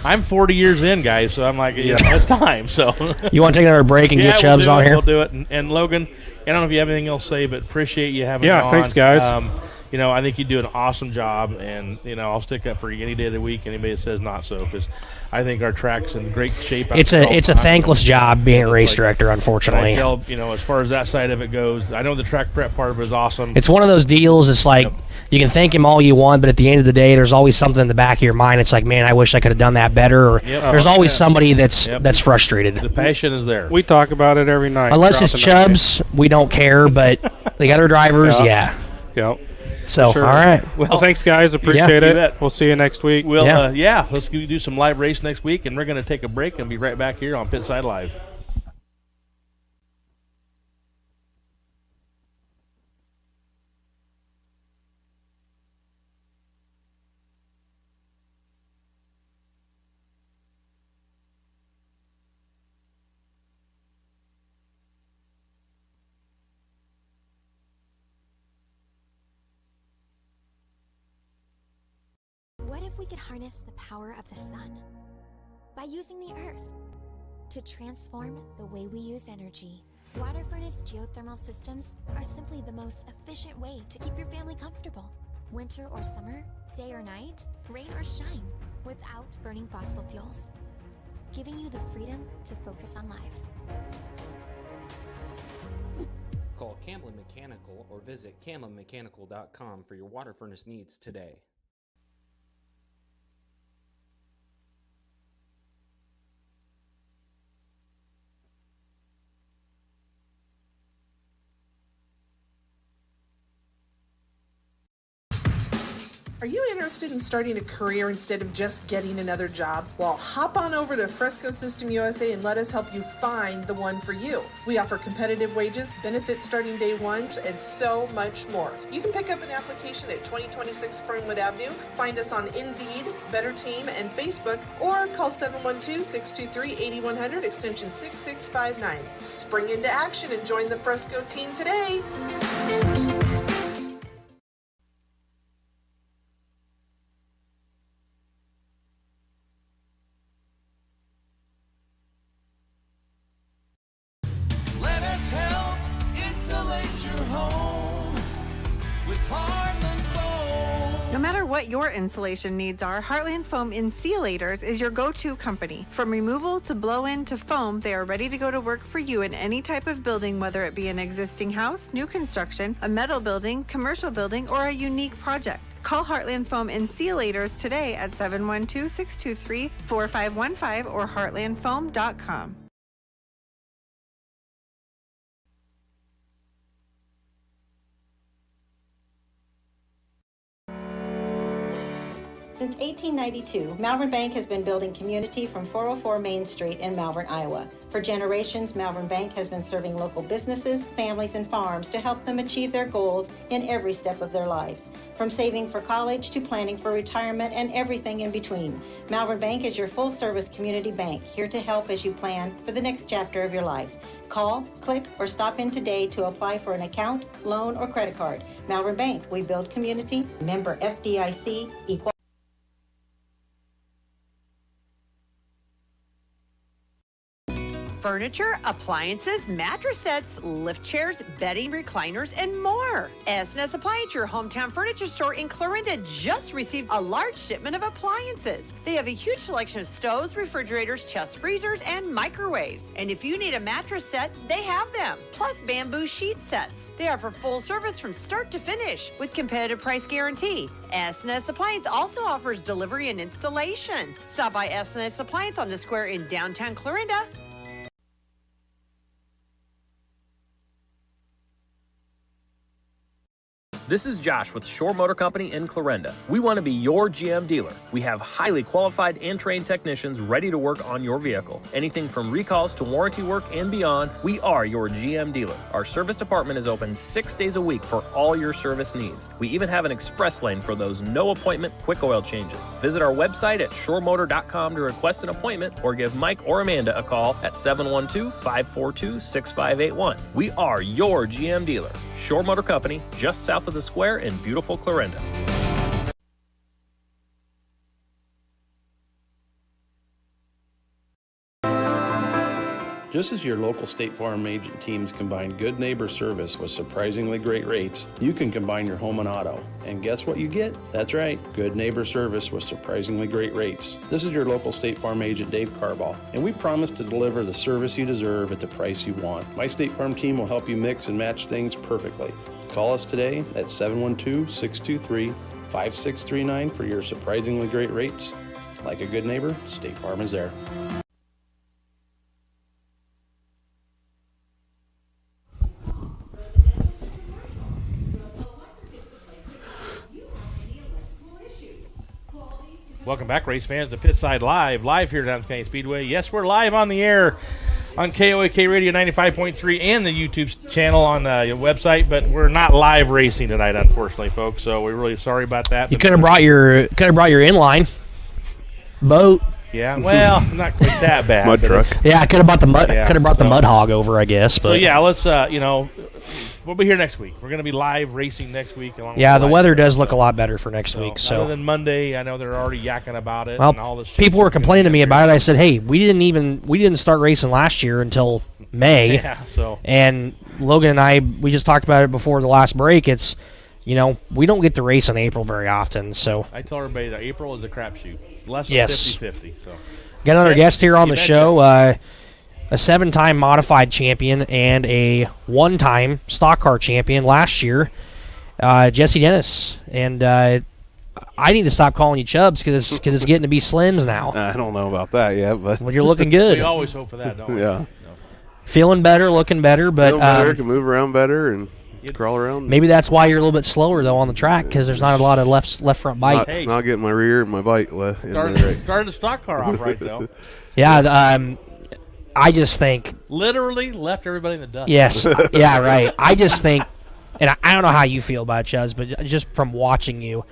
A: I'm 40 years in, guys, so I'm like, it's time. So
B: you want to take another break and get Chubbs on here?
A: We'll do it. And Logan, I don't know if you have anything else to say, but appreciate you having me on.
E: Yeah, thanks, guys.
A: I think you do an awesome job, and I'll stick up for you any day of the week. Anybody that says not so, because I think our track's in great shape.
B: It's a thankless job being a race director, unfortunately.
A: As far as that side of it goes, I know the track prep part of it is awesome.
B: It's one of those deals. It's like, you can thank him all you want, but at the end of the day, there's always something in the back of your mind. It's like, man, I wish I could have done that better. Or there's always somebody that's frustrated.
A: The passion is there.
E: We talk about it every night.
B: Unless it's Chubbs, we don't care, but the other drivers,
E: Yep.
B: So,
E: sure.
B: All right.
E: Well, thanks, guys. Appreciate it. We'll see you next week.
A: Let's do some live race next week, and we're going to take a break and be right back here on Pitside Live.
F: What if we could harness the power of the sun by using the earth to transform the way we use energy? Water furnace geothermal systems are simply the most efficient way to keep your family comfortable. Winter or summer, day or night, rain or shine, without burning fossil fuels. Giving you the freedom to focus on life.
G: Call Camlin Mechanical or visit CamlinMechanical.com for your water furnace needs today.
H: Are you interested in starting a career instead of just getting another job? Well, hop on over to Fresco System USA and let us help you find the one for you. We offer competitive wages, benefits starting day one, and so much more. You can pick up an application at 2026 Fernwood Avenue, find us on Indeed, Better Team, and Facebook, or call 712-623-8100, extension 6659. Spring into action and join the Fresco team today.
I: No matter what your insulation needs are, Heartland Foam Insulators is your go-to company. From removal to blow-in to foam, they are ready to go to work for you in any type of building, whether it be an existing house, new construction, a metal building, commercial building, or a unique project. Call Heartland Foam Insulators today at 712-623-4515 or heartlandfoam.com.
J: Since 1892, Malvern Bank has been building community from 404 Main Street in Malvern, Iowa. For generations, Malvern Bank has been serving local businesses, families, and farms to help them achieve their goals in every step of their lives. From saving for college to planning for retirement and everything in between, Malvern Bank is your full-service community bank, here to help as you plan for the next chapter of your life. Call, click, or stop in today to apply for an account, loan, or credit card. Malvern Bank, we build community. Member FDIC, equal.
D: Furniture, appliances, mattress sets, lift chairs, bedding, recliners, and more. S&S Appliance, your hometown furniture store in Clarinda, just received a large shipment of appliances. They have a huge selection of stoves, refrigerators, chest freezers, and microwaves. And if you need a mattress set, they have them. Plus bamboo sheet sets. They offer full service from start to finish with competitive price guarantee. S&S Appliance also offers delivery and installation. Stop by S&S Appliance on the square in downtown Clarinda.
K: This is Josh with Shore Motor Company in Clarinda. We want to be your GM dealer. We have highly qualified and trained technicians ready to work on your vehicle. Anything from recalls to warranty work and beyond, we are your GM dealer. Our service department is open 6 days a week for all your service needs. We even have an express lane for those no-appointment quick oil changes. Visit our website at shoremotor.com to request an appointment or give Mike or Amanda a call at 712-542-6581. We are your GM dealer. Shore Motor Company, just south of the square in beautiful Clarinda.
L: Just as your local State Farm agent teams combine good neighbor service with surprisingly great rates, you can combine your home and auto. And guess what you get? That's right, good neighbor service with surprisingly great rates. This is your local State Farm agent, Dave Carball, and we promise to deliver the service you deserve at the price you want. My State Farm team will help you mix and match things perfectly. Call us today at 712-623-5639 for your surprisingly great rates. Like a good neighbor, State Farm is there.
A: Welcome back, race fans, to Pitside Live here down at County Speedway. Yes, we're live on the air on KOAK Radio 95.3 and the YouTube channel on your website, but we're not live racing tonight, unfortunately, folks. So we're really sorry about that.
B: You could have brought your inline boat.
A: Yeah, well, not quite that bad.
M: Mud truck.
B: Yeah, I could have brought the mud. Yeah, could have brought the mud hog over, I guess. But
A: so yeah, let's we'll be here next week. We're going to be live racing next week. Along
B: Yeah,
A: with
B: the
A: live
B: weather
A: show,
B: does look a lot better for next week.
A: Other
B: So
A: than Monday, I know they're already yakking about it.
B: well,
A: and all this
B: people were complaining to me about it. I said, hey, we didn't start racing last year until May.
A: Yeah, so.
B: And Logan and I, we just talked about it before the last break. It's, we don't get to race in April very often. So
A: I tell everybody that April is a crapshoot. Less than
B: Yes.
A: 50-50. So.
B: got another guest here on the
A: You
B: show, a 7-time modified champion and a 1-time stock car champion last year, Jesse Dennis. And I need to stop calling you Chubbs because it's getting to be Slims now.
M: I don't know about that yet, but
B: well, you're looking good.
A: We always hope for that, don't we?
M: Yeah.
B: Feeling better, looking better, but
M: Feeling better, can move around better and crawl around.
B: maybe that's why you're a little bit slower though on the track because there's not a lot of left front bite.
M: Not getting my rear and my bite.
A: Started the stock car off right, though.
B: Yeah, I just think
A: Literally left everybody in the dust.
B: yes, yeah, right. I just think, and I don't know how you feel about it, Chubbs, but just from watching you,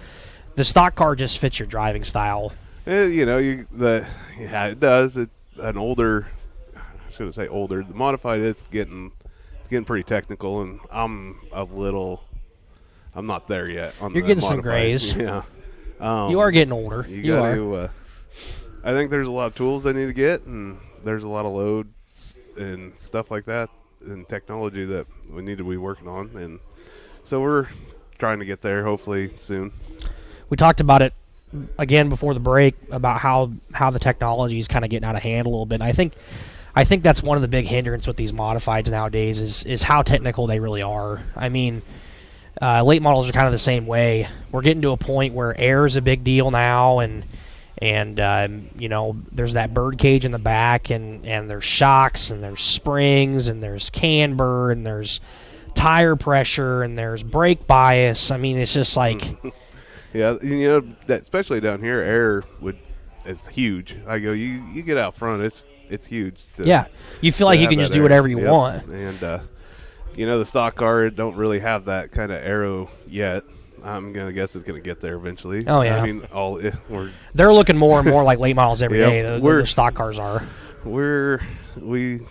B: the stock car just fits your driving style.
M: It does. An older, I shouldn't say older. The modified is getting pretty technical, and I'm not there yet.
B: You're getting some grays.
M: Yeah,
B: You are getting older.
M: You
B: You
M: got
B: are.
M: to. I think there's a lot of tools they need to get, and there's a lot of loads and stuff like that, and technology that we need to be working on, and so we're trying to get there. Hopefully soon.
B: We talked about it again before the break about how the technology is kind of getting out of hand a little bit. And I think that's one of the big hindrances with these modifieds nowadays is how technical they really are. I mean, late models are kind of the same way. We're getting to a point where air is a big deal now, and there's that bird cage in the back, and there's shocks, and there's springs, and there's camber, and there's tire pressure, and there's brake bias. I mean, it's just like
M: yeah, that especially down here, air is huge. I go, you get out front, it's huge.
B: Yeah, you feel like you can just do whatever you want.
M: And the stock car don't really have that kind of aero yet. I'm gonna guess it's gonna get there eventually.
B: Oh yeah,
M: I mean,
B: they're looking more and more like late models every day.
M: Yeah,
B: The stock cars are.
M: We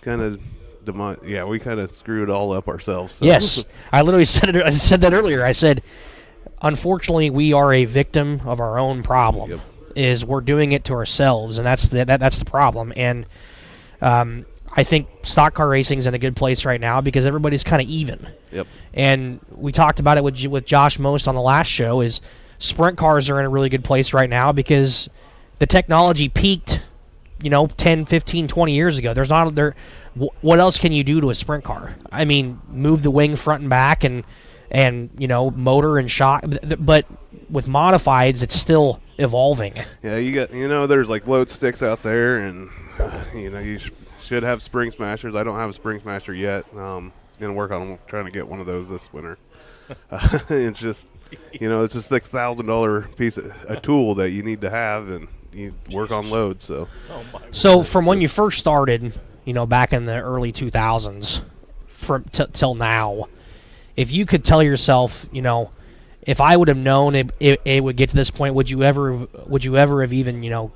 M: kind of screwed it all up ourselves. So.
B: Yes, I literally said it. I said that earlier. I said, unfortunately, we are a victim of our own problem.
M: Yep.
B: Is we're doing it to ourselves, and that's the problem. And I think stock car racing's in a good place right now because everybody's kind of even.
M: Yep.
B: And we talked about it with Josh Most on the last show. Is sprint cars are in a really good place right now because the technology peaked, 10, 15, 20 years ago. There's not there. What else can you do to a sprint car? I mean, move the wing front and back and motor and shock. But with modifieds, it's still evolving.
M: Yeah, you got there's like load sticks out there, and you should have spring smashers. I don't have a spring smasher yet. Gonna work on trying to get one of those this winter. It's just it's a $6,000 piece of a tool that you need to have, and you work on loads.
B: So from when you first started, back in the early 2000s, till now, if you could tell yourself, if I would have known it would get to this point, would you ever have even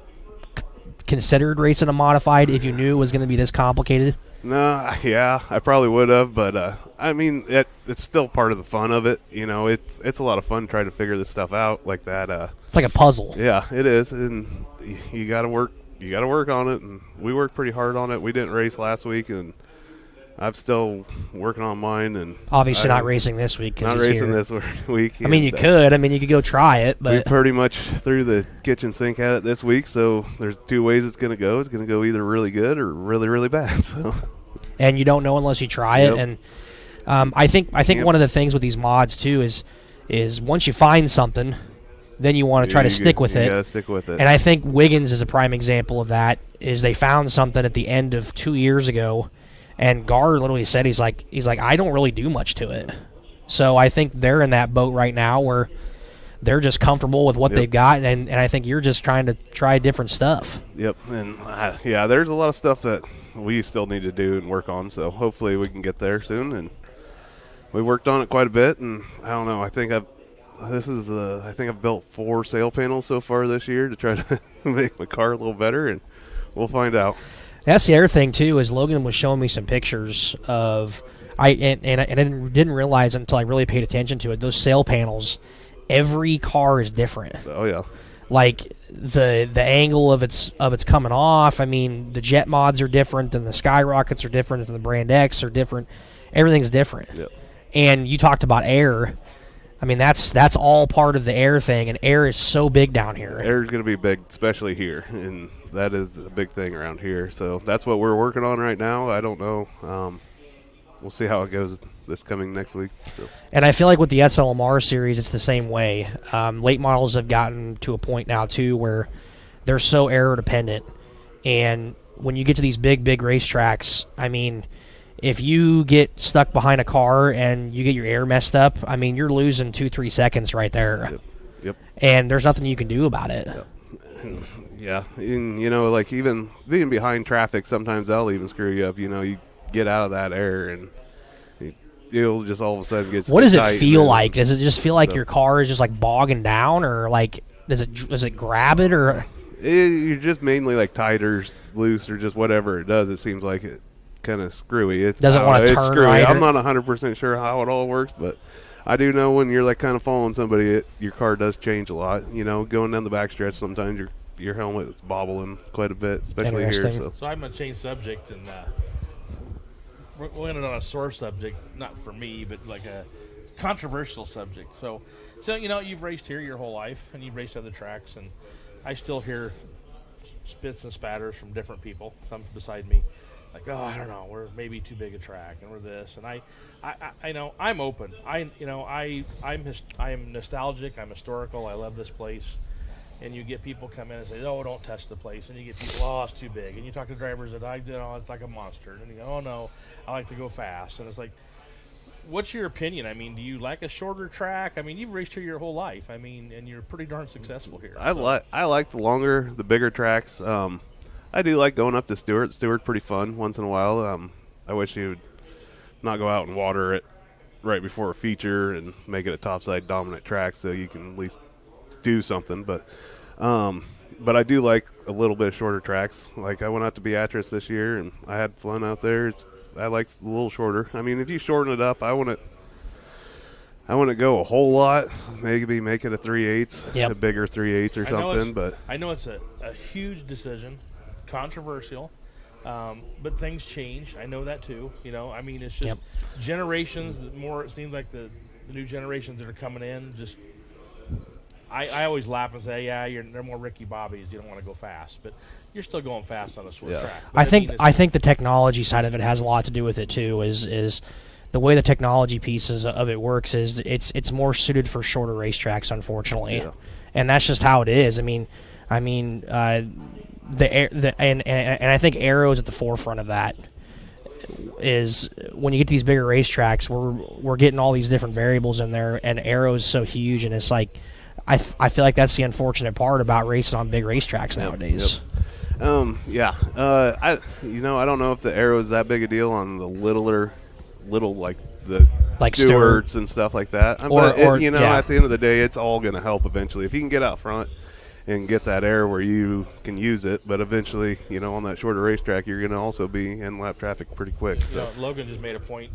B: considered racing a modified if you knew it was going to be this complicated?
M: No, yeah, I probably would have, but I mean, it's still part of the fun of it. It's a lot of fun trying to figure this stuff out like that.
B: It's like a puzzle.
M: Yeah, it is, and you got to work. You got to work on it, and we worked pretty hard on it. We didn't race last week, and I'm still working on mine. And
B: obviously not racing this week.
M: Not racing this week.
B: I mean, you could. I mean, you could go try it, but
M: we pretty much threw the kitchen sink at it this week. So there's two ways it's going to go. It's going to go either really good or really, really bad. So,
B: and you don't know unless you try it. And I think one of the things with these mods too is once you find something, then you want to try to stick with it.
M: Yeah, stick with it.
B: And I think Wiggins is a prime example of that. Is they found something at the end of 2 years ago. And Gar literally said, he's like, I don't really do much to it. So I think they're in that boat right now where they're just comfortable with what they've got, and I think you're just trying to try different stuff.
M: Yep, and there's a lot of stuff that we still need to do and work on. So hopefully we can get there soon. And we worked on it quite a bit, and I don't know. I think I've built 4 sail panels so far this year to try to make my car a little better, and we'll find out.
B: That's the other thing too. Is Logan was showing me some pictures of I didn't realize until I really paid attention to it. Those sail panels, every car is different.
M: Oh yeah.
B: Like the angle of its coming off. I mean, the jet mods are different, and the Skyrockets are different, and the Brand X are different. Everything's different.
M: Yep.
B: And you talked about air. I mean, that's all part of the air thing, and air is so big down here.
M: Air is going to be big, especially here, and that is a big thing around here. So that's what we're working on right now. I don't know. We'll see how it goes this coming next week. So.
B: And I feel like with the SLMR series, it's the same way. Late models have gotten to a point now, too, where they're so aero dependent. And when you get to these big racetracks, I mean, if you get stuck behind a car and you get your air messed up, I mean, you're losing 2-3 seconds right there.
M: Yep.
B: And there's nothing you can do about it.
M: Yep. Yeah. And, like even being behind traffic, sometimes that'll even screw you up. You get out of that air and it'll just all of a sudden get.
B: What does it feel like? Does it just feel like your car is just like bogging down, or like does it grab it, or?
M: You're just mainly like tight or loose or just whatever it does. It seems like it kind of screwy. It
B: doesn't want to turn
M: screwy.
B: right.
M: I'm not 100% sure how it all works, but I do know when you're like kind of following somebody, your car does change a lot. Going down the backstretch, sometimes your helmet is bobbling quite a bit, especially here.
A: So I'm gonna change subject, and we're going on a sore subject, not for me, but like a controversial subject. So you've raced here your whole life, and you've raced other tracks, and I still hear spits and spatters from different people, some beside me, like, oh, I don't know, we're maybe too big a track, and we're this, and I know I'm open. I'm nostalgic. I'm historical. I love this place. And you get people come in and say, oh, don't test the place. And you get people, oh, it's too big. And you talk to drivers that it's like a monster. And you go, oh, no, I like to go fast. And it's like, what's your opinion? I mean, do you like a shorter track? I mean, you've raced here your whole life. I mean, and you're pretty darn successful here.
M: I like the longer, the bigger tracks. I do like going up to Stewart. Stewart's pretty fun once in a while. I wish you would not go out and water it right before a feature and make it a topside dominant track so you can at least do something. But I do like a little bit of shorter tracks. Like I went out to Beatrice this year and I had fun out there. I like a little shorter. I mean, if you shorten it up, I want to go a whole lot. Maybe make it a 3/8, a bigger 3/8 or something. But
A: I know it's a huge decision, controversial, but things change. I know that too. I mean, it's just generations. More, it seems like the new generations that are coming in just. I always laugh and say, they're more Ricky Bobbies. You don't want to go fast, but you're still going fast on a short track.
B: But I think the technology side of it has a lot to do with it too. Is the way the technology pieces of it works is it's more suited for shorter racetracks, unfortunately, and that's just how it is. I mean, and I think aero is at the forefront of that. Is when you get to these bigger racetracks, we're getting all these different variables in there, and aero is so huge, and it's like. I feel like that's the unfortunate part about racing on big racetracks nowadays.
M: I don't know if the aero is that big a deal on the little like the Stewarts and stuff like that. At the end of the day, it's all going to help eventually. If you can get out front and get that air where you can use it, but eventually, on that shorter racetrack, you're going to also be in lap traffic pretty quick. So
A: Logan just made a point.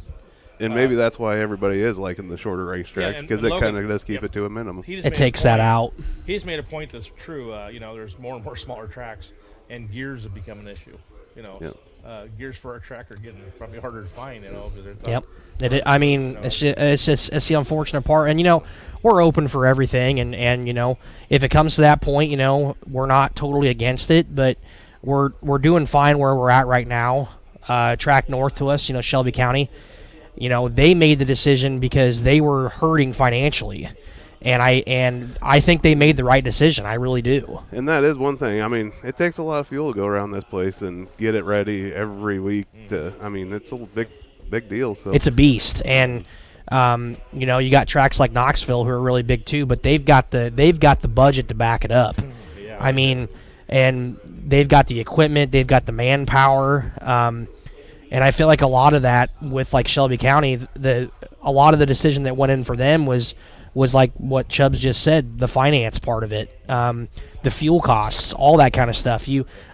M: And maybe that's why everybody is liking the shorter racetracks, because it kind of does keep it to a minimum.
B: It takes that out.
A: He just made a point that's true. There's more and more smaller tracks, and gears have become an issue. Gears for our track are getting probably harder to find. It's the unfortunate part, and we're open for everything, and if it comes to that point, we're not totally against it, but we're doing fine where we're at right now. Track north to us, Shelby County. They made the decision because they were hurting financially, and I think they made the right decision. I really do.
M: And that is one thing. I mean, it takes a lot of fuel to go around this place and get it ready every week. It's a big deal. So
B: it's a beast, and you got tracks like Knoxville who are really big too, but they've got the budget to back it up. I mean, and they've got the equipment, they've got the manpower. And I feel like a lot of that with like Shelby County, a lot of the decision that went in for them was like what Chubbs just said, the finance part of it. the fuel costs, all that kind of stuff.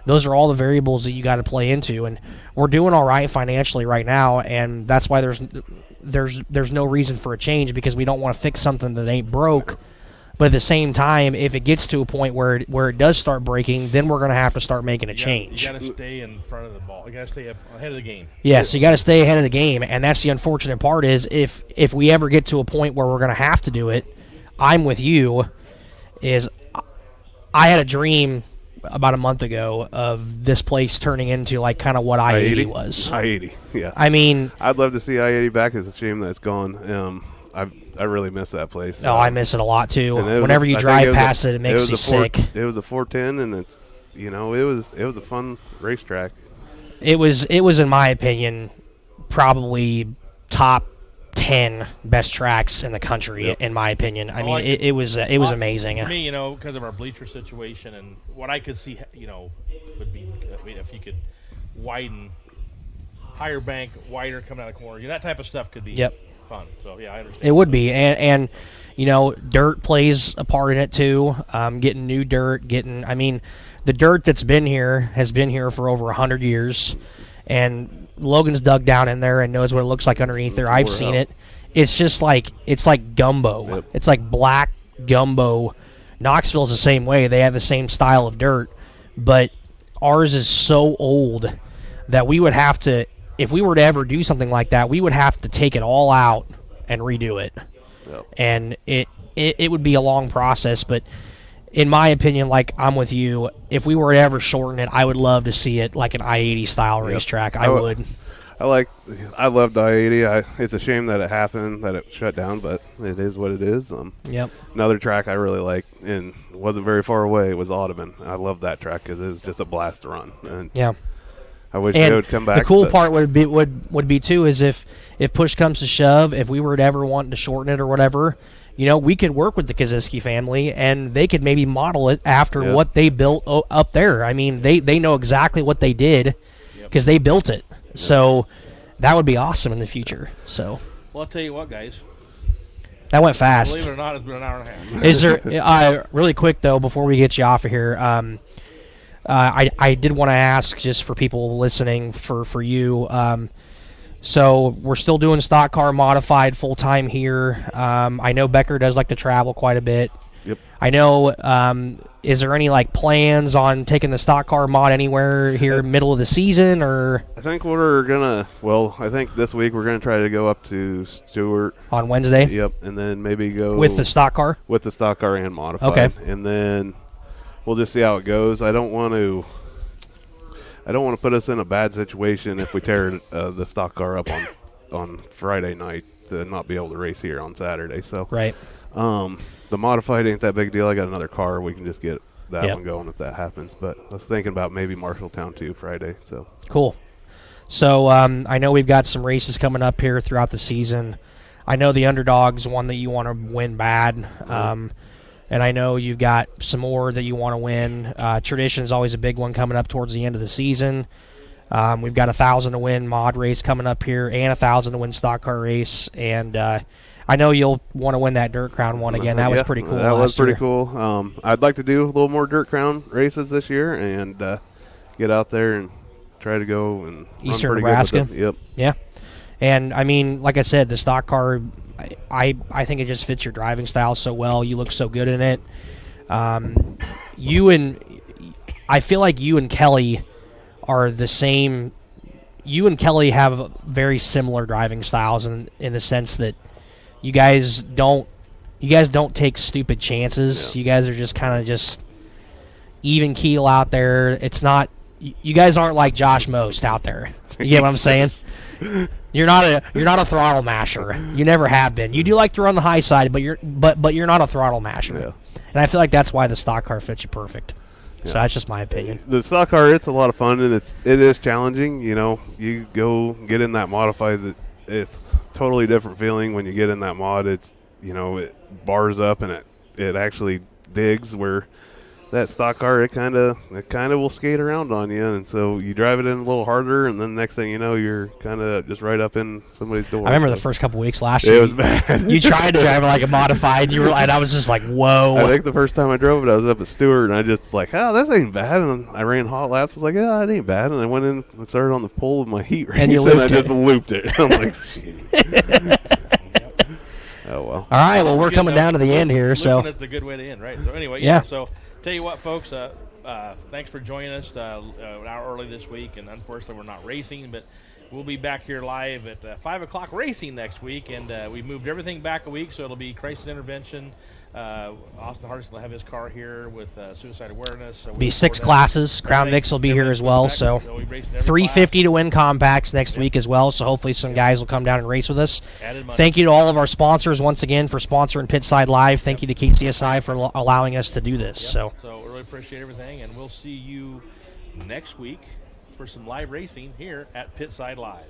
B: Those are all the variables that you got to play into, and we're doing all right financially right now, and that's why there's no reason for a change, because we don't want to fix something that ain't broke. But at the same time, if it gets to a point where it does start breaking, then we're going to have to start making a change.
A: You got to stay in front of the ball. You got to stay ahead of the game.
B: Yeah, so you got to stay ahead of the game, and that's the unfortunate part is if we ever get to a point where we're going to have to do it, I'm with you, is I had a dream about a month ago of this place turning into like kind of what I-80 was.
M: I-80, yes.
B: I mean,
M: I'd love to see I-80 back. It's a shame that it's gone. I really miss that place.
B: Oh, I miss it a lot too. Whenever you drive past it makes you sick.
M: It was a 410, and it's it was a fun racetrack.
B: It was in my opinion probably top 10 best tracks in the country, in my opinion. I mean, it was amazing.
A: To me, because of our bleacher situation and what I could see, would be, if you could widen, higher bank, wider coming out of corners, that type of stuff could be fun. So yeah, I understand.
B: It would be, and dirt plays a part in it too. Getting new dirt, the dirt that's been here has been here for over 100 years, and Logan's dug down in there and knows what it looks like underneath there. I've seen it. It's just like gumbo.
M: Yep.
B: It's like black gumbo. Knoxville's the same way. They have the same style of dirt, but ours is so old that we would have to, if we were to ever do something like that, we would have to take it all out and redo it.
M: Yep.
B: And it would be a long process, but in my opinion, like I'm with you, if we were to ever shorten it, I would love to see it like an I-80 style racetrack. I would.
M: I loved I-80. It's a shame that it happened, that it shut down, but it is what it is. Another track I really like, and wasn't very far away, was Audubon. I love that track because it's just a blast to run. And I wish they would come back.
B: The cool part would be too is if push comes to shove, if we were to ever want to shorten it or whatever, we could work with the Kaziski family and they could maybe model it after what they built up there. I mean, they know exactly what they did because they built it. Yep. So that would be awesome in the future. So.
A: Well, I'll tell you what, guys.
B: That went fast.
A: Believe it or not, it's been an hour and a half.
B: Is there really quick though before we get you off of here? I did want to ask, just for people listening, for you. So we're still doing stock car modified full time here. I know Becker does like to travel quite a bit.
M: Yep.
B: I know. Is there any plans on taking the stock car mod anywhere here middle of the season, or?
M: I think we're gonna. Well, I think this week we're gonna try to go up to Stewart
B: on Wednesday.
M: Yep, and then maybe go
B: with the stock car.
M: With the stock car and modified.
B: Okay.
M: And then we'll just see how it goes. I don't want to put us in a bad situation if we tear the stock car up on Friday night to not be able to race here on Saturday. So
B: right.
M: The modified ain't that big deal. I got another car. We can just get that one going if that happens. But I was thinking about maybe Marshalltown too Friday. So
B: cool. So I know we've got some races coming up here throughout the season. I know the Underdog's one that you want to win bad. And I know you've got some more that you want to win. Tradition's always a big one coming up towards the end of the season. We've got 1,000 to win mod race coming up here and 1,000 to win stock car race. And I know you'll want to win that Dirt Crown one again. That was pretty cool.
M: That was pretty cool. I'd like to do a little more Dirt Crown races this year and get out there and try to go and
B: Eastern
M: run pretty
B: Nebraska.
M: good with them. Yep.
B: Yeah. And I mean, like I said, the stock car, I think it just fits your driving style so well. You look so good in it. I feel like you and Kelly are the same. You and Kelly have very similar driving styles in the sense that you guys don't take stupid chances. Yeah. You guys are just kind of just even keel out there. It's not. You guys aren't like Josh Most out there. You get what I'm saying? You're not a throttle masher. You never have been. You do like to run the high side, but you're not a throttle masher.
M: Yeah.
B: And I feel like that's why the stock car fits you perfect. Yeah. So that's just my opinion.
M: The stock car, it's a lot of fun and it is challenging. You go get in that modified. It's totally different feeling when you get in that mod. It's it bars up and it actually digs where that stock car, it kind of will skate around on you, and so you drive it in a little harder, and then next thing you know, you're kind of just right up in somebody's door.
B: I remember the first couple weeks last year.
M: It was bad.
B: You tried to drive it like a modified, and I was just like, whoa.
M: I think the first time I drove it, I was up at Stewart, and I just was like, oh, this ain't bad. And I ran hot laps. I was like, yeah, it ain't bad. And I went in and started on the pole of my heat race, and I just looped it. I'm like, oh, well.
B: All right, well, we're coming down to the end here. So
A: it's a good way to end, right? So anyway, yeah. So tell you what, folks, thanks for joining us an hour early this week. And unfortunately, we're not racing, but we'll be back here live at 5 o'clock racing next week. And we moved everything back a week, so it'll be crisis intervention. Austin Hardison will have his car here with suicide awareness. So
B: be 6 classes. Crown Vics will be here as well. So 350 to win compacts next week as well. So hopefully some guys will come down and race with us. Thank you to all of our sponsors once again for sponsoring Pitside Live. Thank you to KCSI for allowing us to do this. So
A: really appreciate everything, and we'll see you next week for some live racing here at Pitside Live.